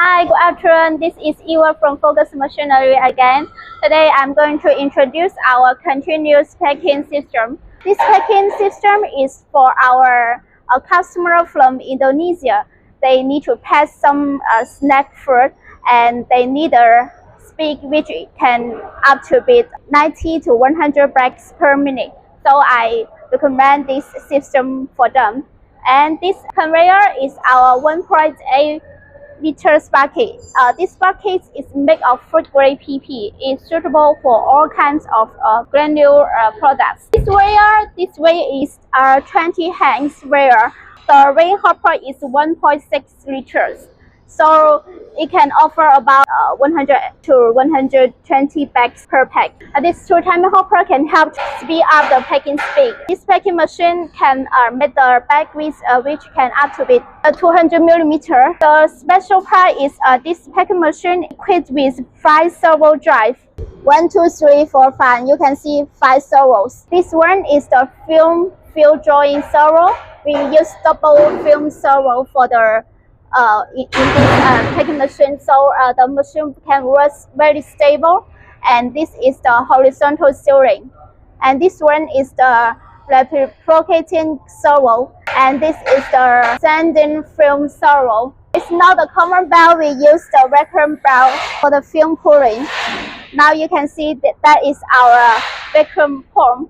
Hi, good afternoon. This is Eva from Focus Machinery again. Today I'm going to introduce our continuous packing system. This packing system is for our customer from Indonesia. They need to pack some snack food and they need a speed which can up to be 90 to 100 bags per minute. So I recommend this system for them. And this conveyor is our 1.8 liters bucket. This bucket is made of food grade PP. It's suitable for all kinds of granule products. This weigh is 20 hands weigher. The weight hopper is 1.6 liters. So it can offer about 100 to 120 bags per pack. This two-time hopper can help to speed up the packing speed. This packing machine can make the bag width which can up to be 200 millimeter. The special part is this packing machine equipped with 5 servo drive. 1, 2, 3, 4, 5. You can see 5 servos. This one is the film drawing servo. We use double film servo for the in this packing machine, so the machine can work very stable. And this is the horizontal steering, and this one is the reciprocating servo, and this is the sanding film servo. It's not the common belt. We use the vacuum belt for the film pulling. Now you can see that is our vacuum pump.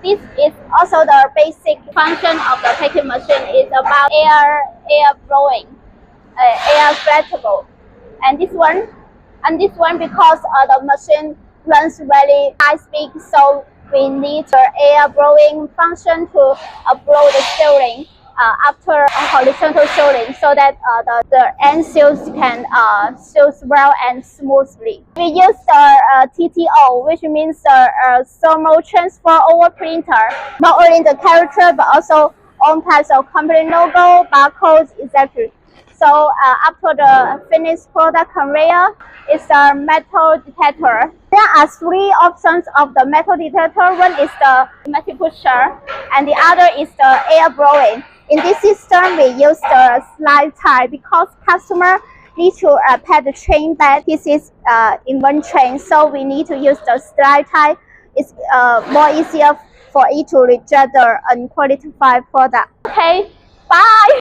This is also the basic function of the packing machine. It's about air blowing, air flexible, and this one because the machine runs very high speed, so we need the air blowing function to blow the steering after horizontal steering, so that the end seals can seals well and smoothly. We use the TTO, which means the thermal transfer over printer, not only the character but also all types of company logo, barcodes, etc. So after the finished product conveyor is the metal detector. There are 3 options of the metal detector. One is the automatic pusher, and the other is the air blowing. In this system, we use the slide tie because customer need to pack the train bag pieces in one train. So we need to use the slide tie. It's more easier for it to reject the unqualified product. Okay, bye.